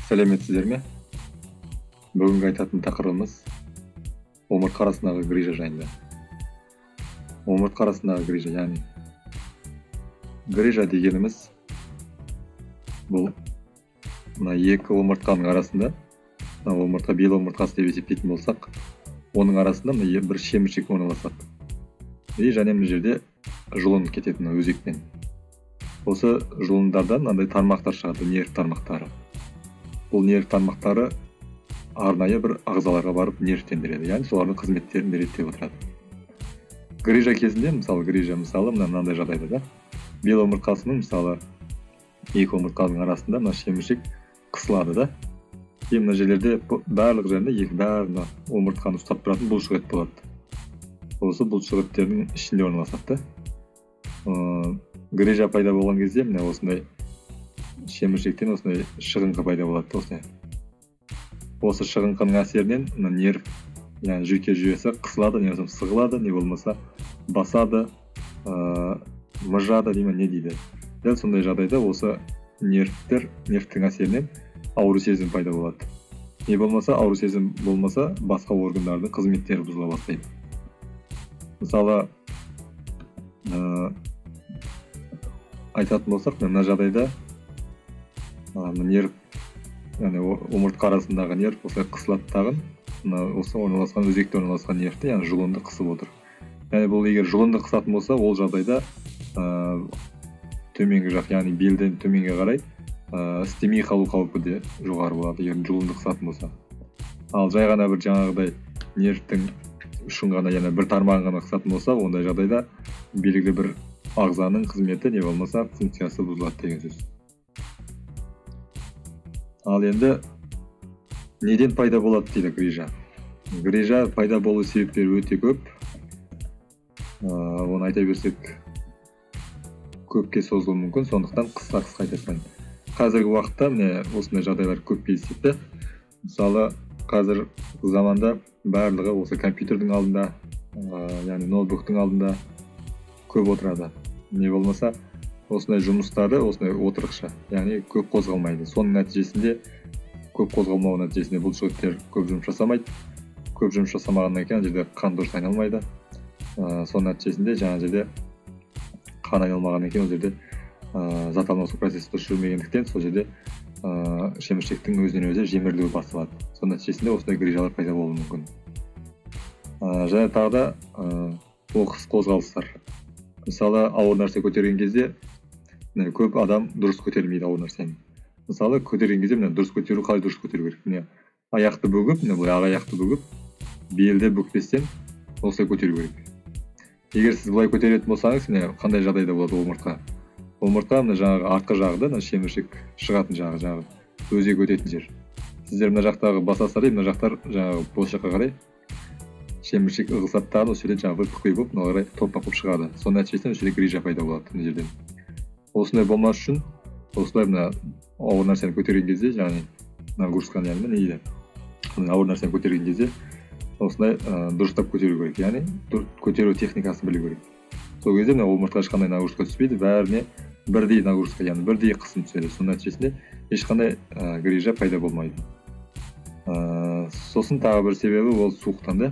Сәлеметсіздер ме? Бүгінгі айтатын тақырыбымыз омыртқа арасындағы грижа жайында. Омыртқа арасындағы грижа, яғни грижа дегеніміз бұл мына екі омыртқаның арасында, омыртқа бел омыртқасы деп есептейтін болсақ, оның арасында мына бір шеміршек орналасады. Және мына жерде жұлын кететін өзекпен. Осы жұлындардан мынандай тармақтар шығады, нерв тармақтары. Бұл нерв тармақтары арнайы бір ағзаларға барып нервтендіреді, яғни солардың қызметтерін реттеп отырады. Грижа кезінде, мысалы мынандай жағдайда да, бел омыртқасының екі омыртқаның арасында мына шеміршек қысылады да. Мына жерлерде барлық жерінде бәрі омыртқаны ұстап тұратын бұлшықет болады. Осы бұлшықеттердің ішінде орналасады. Грижа пайда болған кезде мына осындай шеміршектен осындай шығыңқы пайда болады. Осы шығыңқының әсерінен нерв, яғни жүйке жүйесі қысылады, не болмаса сығылады, не болмаса басады, мыжады не дейді. Дәл сондай жағдайда осы нервтің әсерінен ауру сезім пайда болады. Не болмаса ауру сезім болмаса басқа органдардың қызметтері бұзыла бастайды. Мысалы, айтатын болсақ, мына жағдайда нерв, яғни омыртқа арасындағы нерв осылай қысылады тағын, осы орналасқан өзекте орналасқан нервті, яғни жұлынды қысып отыр. Яғни бұл егер жұлынды қысатын болса, ол жағдайда төменгі жақ, яғни белден төменге қарай істемей қалу қаупі де жоғары болады, егер жұлынды қысатын болса. Ал жай ғана бір жаңағыдай нервтің ұшын ғана, яғни бір тармағын ғана қысатын болса, ондай жағдайда белгілі бір ағзаның қызметі не болмаса функциясы бұзылады деген сөз. Ал енді неден пайда болады дейді грижа? Грижа пайда болу себептері өте көп. Оны айта берсек көпке созылуы мүмкін, сондықтан қысқа айта салайын. Қазіргі уақытта міне осындай жағдайлар көп кездеседі. Мысалы, қазір заманда барлығы осы компьютердің алдында, яғни ноутбуктың алдында көп отырады. Не болмаса осындай жұмыстары осындай отырықшы, яғни көп қозғалмайды. Соның нәтижесінде, көп қозғалмау нәтижесінде бұлшықеттер көп жұмыс жасамайды. Көп жұмыс жасамағаннан кейін жерде қан дұрыс айналмайды. Соның нәтижесінде жаңа жерде қан айналмағаннан кейін ол жерде зат алмасу процесі дұрыс жүрмегендіктен сол жерде шеміршектің өзінен өзі жемірілуі басталады. Соның нәтижесінде осындай грижалар пайда болуы мүмкін. Және тағы да оқыс қозғалыстар. Мысалы, ауыр нәрсе көтерген кезде көп адам дұрыс көтермейді ауыр нәрсені. Мысалы, көтерген кезде дұрыс көтеру, қалай дұрыс көтеру керек? Аяқты бөгіп, былай ақ аяқты бөгіп, белді бүкпестен осылай көтеру керек. Егер сіз былай көтеретін болсаңыз, қандай жағдайда болады омыртқа? Омыртқа жаңағы артқы жағы, шеміршек шығатын жағы, өзек өтетін жер. Сіздер мына жақтағы басасыздар, мына жақтар жаңағы бос жаққа қарай шеміршек ығысады тағын, осы жерден жаңағы бүкпей болып, мына қарай топпақ болып шығады. Соның нәтижесінде осы жерде грижа пайда болады мына жерден. Осындай болмас үшін, осылай мына ауыр нәрсені көтерген кезде, яғни нагрузканы не дейді? Ауыр нәрсені көтерген кезде осындай дұрыстап көтеру керек, яғни көтеру техникасын білу керек. Сол кезде омыртқа ешқандай нагрузка түспейді, бәріне бірдей нагрузка, яғни бірдей қысым түседі. Соның нәтижесінде ешқандай грижа пайда болмайды. Сосын тағы бір себебі ол суықтан да.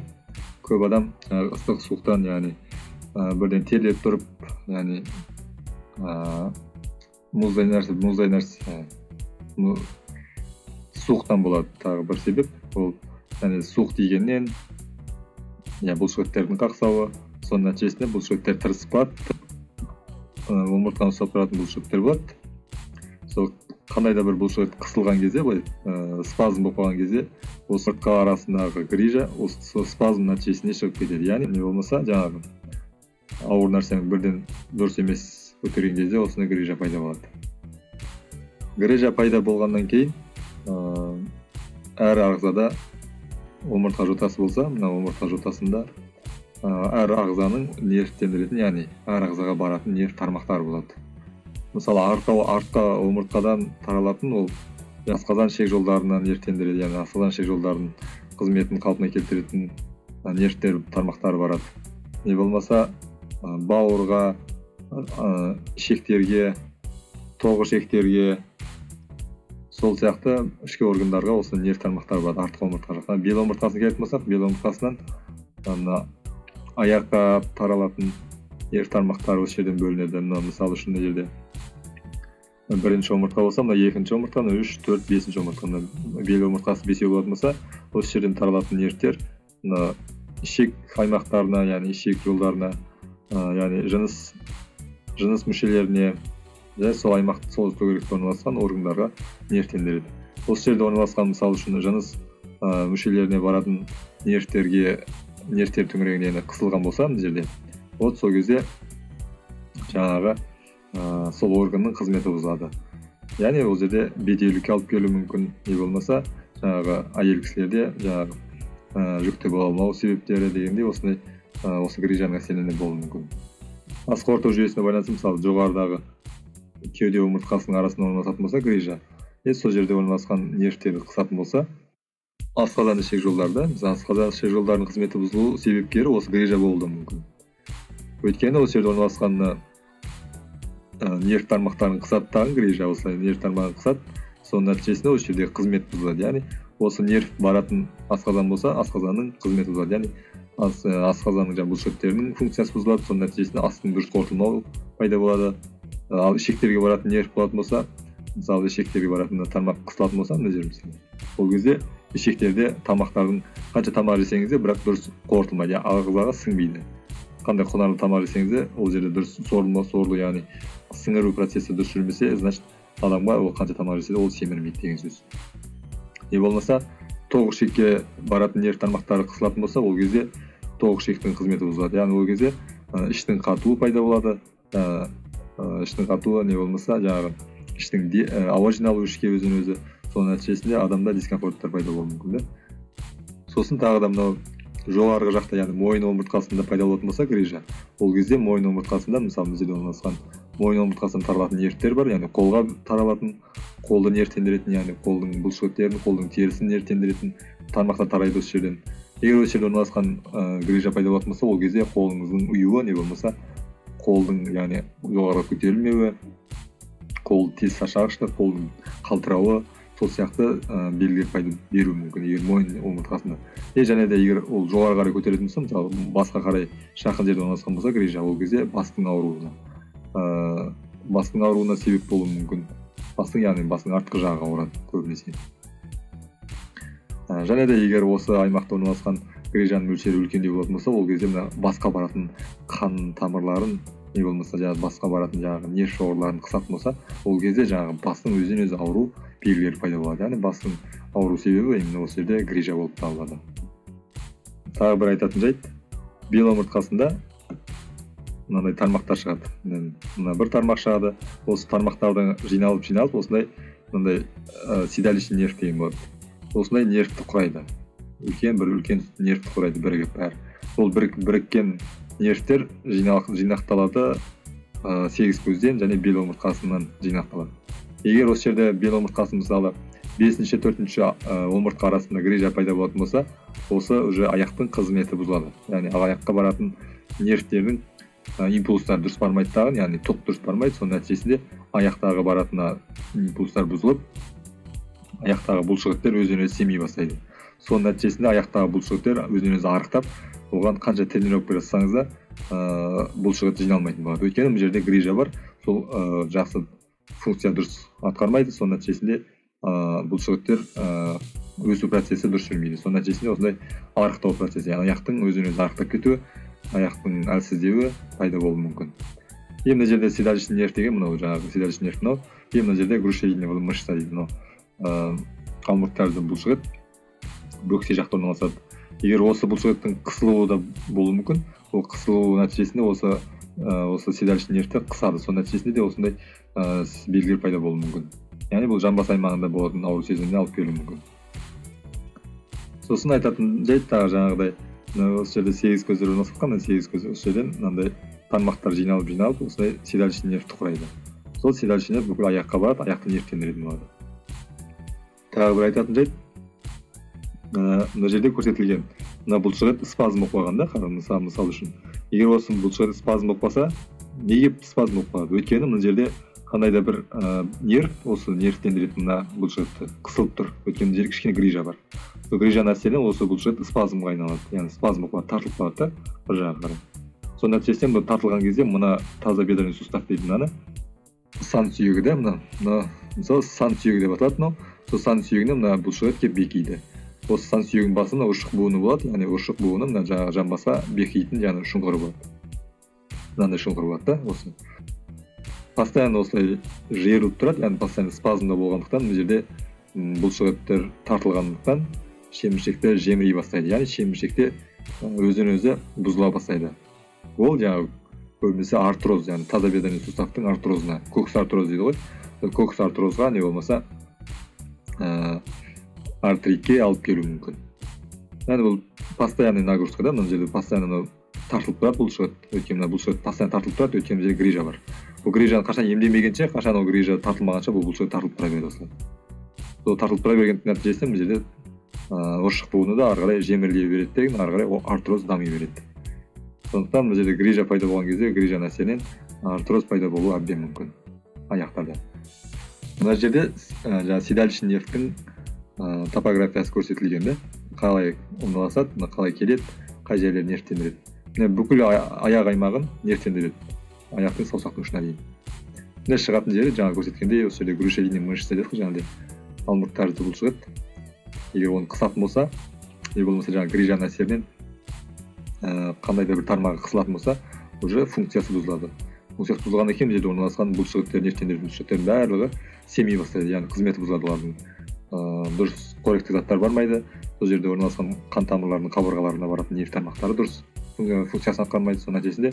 Көп адам ыстық суықтан, яғни бірден терлеп тұрып, яғни мұздай нәрсе суықтан болады. Тағы бір себеп ол суық тигеннен бұлшықеттердің қақсауы, соның нәтижесінде бұлшықеттер тырысып қалады, омыртқаны ұстап тұратын бұлшықеттер болады. Сол қандай да бір бұлшықет қысылған кезде, спазм болып қалған кезде, осы омыртқа арасындағы грижа осы спазм нәтижесінде шығып кетеді. Яғни не болмаса жаңағы ауыр нәрсенің бірден дұрыс емес көтерген кезде осындай грижа пайда болады. Грижа пайда болғаннан кейін әр ағзада омыртқа жотасы болса, мына омыртқа жотасында әр ағзаның нервтендіретін, яғни әр ағзаға баратын нерв тармақтары болады. Мысалы, артқа омыртқадан таралатын ол асқазан ішек жолдарынан нервтендіреді, яғни асқазан ішек жолдарының қызметін қалпына келтіретін нервтер тармақтары барады. Не болмаса бауырға, ішектерге, тоқ ішектерге, сол сияқты ішкі органдарға осы нерв тармақтары бар, артқы омыртқа жақтан. Бел омыртқасын келетін болсақ, бел омыртқасынан мына аяққа таралатын нерв тармақтары осы жерден бөлінеді. Мына мысалы үшін мына жерде бірінші омыртқа болса, мына екінші омыртқа, 3, 4, 5 омыртқа. Бел омыртқасы 5 болатын болса, осы жерден таралатын нервтер мына ішек аймақтарына, яғни ішек жолдарына, яғни жыныс мүшелеріне, сол аймақты сол төңіректе орналасқан органдарға нервтендіреді. Осы жерде орналасқан мысалы үшін жыныс мүшелеріне баратын нервтер төңірегіне қысылған болса, мына жерде, вот сол кезде жаңағы сол органның қызметі бұзылады. Яғни ол жерде бедеулікке алып келуі мүмкін, не болмаса жаңағы әйел кісілерде жаңағы жүкті бола алмау себептері дегенде осы грижаның әсерінен болуы мүмкін. Асқы ортау жүйесіне байланысты мысалы жоғарыдағы кеуде омыртқасының арасында орналасатын болса грижа, сол жерде орналасқан нервтерді қысатын болса, асқазан ішек жолдарда, асқазан ішек жолдарының қызметі бұзылу себепкері осы грижа болуы мүмкін. Өйткені осы жерде орналасқан нерв тармақтарын қысады тағы грижа, осылай нерв тармағын қысады, соның нәтижесінде осы жерде қызмет бұзылады. Яғни осы нерв баратын асқазан болса, асқазанның қызметі бұзылады. Яғни асқазанның бұлшықеттерінің функциясы бұзылады, соның нәтижесінде астың дұрыс қорытылмау пайда болады. Ал ішектерге баратын нерв болатын болса, мысалы ішектерге баратын тармақ қысылатын болса, мына жер мысалы, ол кезде ішектерде тамақтардың қанша тамақ жесеңіз де, бірақ дұрыс қорытылмайды, ағзаға сіңбейді. Қандай құнарлы тамақ жесеңіз де, ол жерде дұрыс сорлы, яғни сіңіру процесі дұрыс жүрмесе, значит адамға ол қанша тамақ жесе де ол семірмейді деген сөз. Не болмаса, тоқ ішекке баратын нерв тармақтары қысылатын болса, ол кезде тоқ ішектің қызметі бұзылады. Яғни ол кезде іштің қатуы пайда болады. Іштің қатуы не болмаса, жаңағы іштің ауа жиналуы ішке өзін өзі, соның нәтижесінде адамда дискомфорттар пайда болуы мүмкін. Сосын тағы да мынау жоғарғы жақта, яғни мойын омыртқасында пайда болатын болса грижа, ол кезде мойын омыртқасында, мысалы бізде орналасқан мойын омыртқасынан таралатын нервтер бар, яғни қолға таралатын, қолды нервтендіретін, яғни қолдың бұлшықеттерін, қолдың терісін нервтендіретін тармақтар тарайды осы жерден. Егер осы жерде орналасқан грижа пайда болатын болса, ол кезде қолыңыздың ұюы, не болмаса қолдың, яғни жоғарыға көтерілмеуі, қол тез шаршағыштық, қолдың қалтырауы, сол сияқты белгілер пайда беруі мүмкін, егер мойын омыртқасында. Және де егер ол жоғары қарай көтеретін болса, мысалы басқа қарай жақын жерде орналасқан болса грижа, ол кезде бастың ауруына себеп болуы мүмкін. Яғни бастың артқы жағы ауырады көбінесе. Және де егер осы аймақта орналасқан грижаның мөлшері үлкендеу болатын болса, ол кезде басқа баратын қан тамырларын, не болмаса басқа баратын нерв шоғырларын қысатын болса, ол кезде бастың өзінен өзі ауру белгілері пайда болады. Яғни бастың ауру себебі именно осы жерде грижа болып табылады. Тағы бір айтатын жайт, бел омыртқасында мынандай тармақтар шығады. Мына бір тармақ шығады. Осы тармақтардың жиналып, осындай мынандай седалищный нерв деген болады. Осындай нервті құрайды. Үлкен нервті құрайды бірігіп бәрі. Ол біріккен нервтер жинақталады 8 көзден және бел омыртқасынан жинақталады. Егер осы жерде бел омыртқасы мысалы 5-4 омыртқа арасында грижа пайда болатын болса, осы уже аяқтың қызметі бұзылады. Яғни аяққа баратын нервтердің импульстар дұрыс бармайды тағын, яғни тоқ дұрыс бармайды, соның нәтижесінде аяқтағы баратын импульстар бұзылып, аяқтағы бұлшықеттер өзіне семей бастайды. Соның нәтижесінде аяқтағы бұлшықеттер өзіне арықтап, оған қанша тренировка жасасаңыз да бұлшықет жиналмайтын болады. Өйткені бұл жерде грижа бар, сол жақсы функция дұрыс атқармайды, соның нәтижесінде бұлшықеттер өсу процесі дұрыс жүрмейді. Соның нәтижесінде осындай арықтау процесі, яғни аяқтың өзіне өзі арықтап кетуі, аяқтың әлсіздеуі пайда болуы мүмкін. Мына жерде седалищный нерв деген, мынау жаңағы седалищный нерв, мынау мына жерде грушевидная мышца дейді, мынау қалмық тәрізді бұлшықет бөксе жақта орналасады. Егер осы бұлшықеттің қысылуы да болуы мүмкін, ол қысылу нәтижесінде осы седалищный нервтер қысады. Соның нәтижесінде де осындай белгілер пайда болуы мүмкін. Яғни бұл жамбас аймағында болатын ауру сезіміне алып келуі мүмкін. Сосын айтатын жайт тағы жаңағыдай, осы жерде 8 көздер орналасқан, 8 көз осы жерден мынандай тармақтар жиналып, осындай седалищный нервті құрайды. Сол седалищный нерв бүкіл аяққа барады, аяқты нервтендіретін болады. Тағы бір айтатын жайт, мына жерде көрсетілген, мына бұлшықет спазм болып қалғанда, мысал үшін, егер осы бұлшықет спазм болып қалса, неге спазм болып қалады? Өйткені мына жерде қандай да бір нерв, осы нервтендіретін мына бұлшықетті қысылып тұр. Өйткені жерде кішкене грижа бар. Сол грижа нәрседен осы бұлшықет спазмға айналады, яғни спазм болып тартылып қалады да бір жағына қарай. Сол нәтижесінде бұл тартылған кезде мына таза бедренный сустав дейтін мынаны сан сүйегі да, мына мысалы сан сүйегі деп аталады мынау. Сол сан сүйегіне мына бұлшықет келіп бекиді. Осы сан сүйегінің басында ұршық буыны болады, яғни ұршық буыны мына жаңағы жамбасқа бекитін яғни шұңқыры болады. Мынандай шұңқыр болады да, осы. Постоянно осылай жиырылып тұрады, яғни постоянно спазмда болғандықтан бұл жерде бұлшықеттер тартылғандықтан шеміршекті жемірей бастайды, яғни шеміршекте өзінен өзі бұзыла бастайды. Ол жаңағы көбінесе артроз, яғни таза бедренный суставтың артрозына, кокс артроз дейді ғой. Кокс артрозға не болмаса артритке алып келуі мүмкін. Яғни бұл постоянный нагрузка да, мына жерде постоянно тартылып тұрады бұлшықет, өйткені бұлшықет постоянно тартылып тұрады, өйткені жерде грижа бар. Бұл грижаны қашан емдемегенше, қашан ол грижа тартылмағанша бұл бұлшықет тартылып тұра береді осылай. Сол тартылып тұра берген нәтижесінде бұл жерде ұршық буыны да ары қарай жемірлей береді деген, ары қарай артроз дами береді. Сондықтан бұл жерде грижа пайда болған кезде грижа нәрседен артроз пайда болуы әбден мүмкін аяқтарда. Мына жерде жаңағы седалищный нервтің топографиясы көрсетілген де, қалай орналасады, қалай келеді, қай жерлер нервтендіреді. Бүкіл аяқ аймағын нервтендіреді, аяқтың саусақтың ұшына дейін. Мына шығатын жері жаңа көрсеткендей, осы жерде грушевидный мышца дедік, жаңағыдай алмұрт тәрізді бұлшықет. Егер оны қысатын болса, не болмаса жаңағы грижа әсерінен қандай да бір тармағы қысылатын болса, уже функциясы бұзылады. Функциясы бұзылғаннан кейін жерде орналасқан бұлшықеттер, нервтендіретін бұлшықеттердің барлығы семи бастайды, яғни қызметі бұзылады олардың. Дұрыс корректті заттар бармайды. Сол жерде орналасқан қан тамырларының қабырғаларына баратын нерв тармақтары дұрыс функциясын атқармайды. Сол нәтижесінде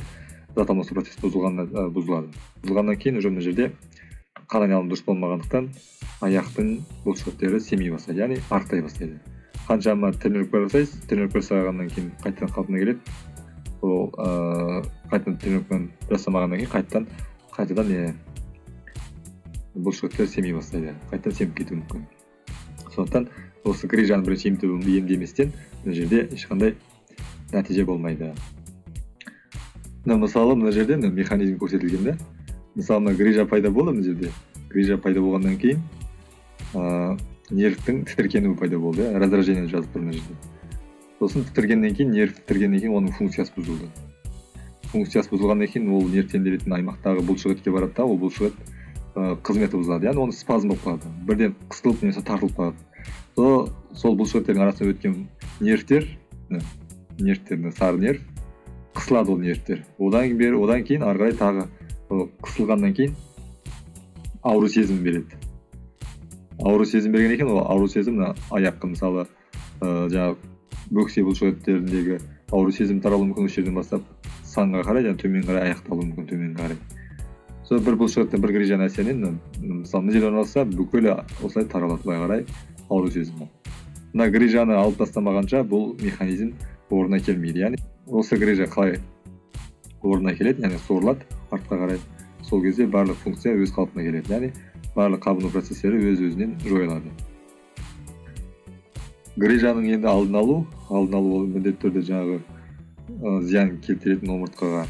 зат алмасу процесі бұзылады. Бұзылғаннан кейін уже мына жерде қан айналымы дұрыс болмағандықтан аяқтың бұлшықеттері семи бастайды, яғни арықтай бастайды. Қаншама тренировка жасайсыз, тренировка жасағаннан кейін қайтадан қалпына келеді. Ол қайтадан тренировканы жасамағаннан кейін қайтадан бұлшықеттер семи бастайды, қайтадан семіп кетуі мүмкін. Сондықтан осы грижаны бірінші емдеместен мына жерде ешқандай нәтиже болмайды. Мысалы мына жерде механизм көрсетілген да. Мысалы мына грижа пайда болды мына жерде. Грижа пайда болғаннан кейін нервтің тітіркенуі пайда болды, раздражение жазып тұр мына жерде. Сосын тітіргеннен кейін, нерв тітіргеннен кейін оның функциясы бұзылды. Функциясы бұзылғаннан кейін ол нервтендіретін аймақтағы бұлшықетке барады да, ол бұлшықет қызметі бұзылады, яғни оны спазм болып қалады, бірден қысылып немесе тартылып қалады. Сол бұлшықеттердің арасынан өткен нервтер, сары нерв, қысылады ол нервтер. Одан кейін ары қарай тағы қысылғаннан кейін ауру сезім береді. Ауру сезім бергеннен кейін ол ауру сезім аяққа мысалы жаңағы бөксе бұлшықеттеріндегі ауру сезім таралуы мүмкін, осы жерден бастап санға қарай, және төмен қарай аяқталуы мүмкін, төмен қарай. Сол бір бұлшықеттен бір грижа әсерінен мысалы мына жерде орналасса бүкіл осылай таралады былай қарай ауру сезімі. Мына грижаны алып тастамағанша бұл механизм орнына келмейді. Яғни осы грижа қалай орнына келеді, яғни сорылады артқа қарай. Сол кезде барлық функция өз қалпына келеді, яғни барлық қабыну процестері өз-өзінен жойылады. Грижаның енді алдын алу ол міндетті түрде жаңағы зиян келтіретін омыртқаға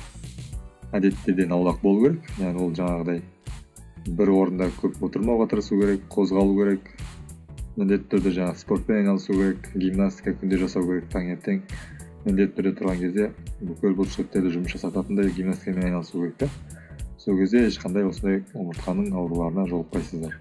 әдеттерден аулақ болу керек. Яғни ол жаңағыдай бір орында көп отырмауға тырысу керек, қозғалу керек. Міндетті түрде жаңағы спортпен айналысу керек, гимнастика күнде жасау керек, таңертең міндетті түрде тұрған кезде бүкіл бұлшықеттерді жұмыс жасататындай гимнастикамен айналысу керек та. Сол кезде ешқандай осындай омыртқаның ауруларына жолықпайсыздар.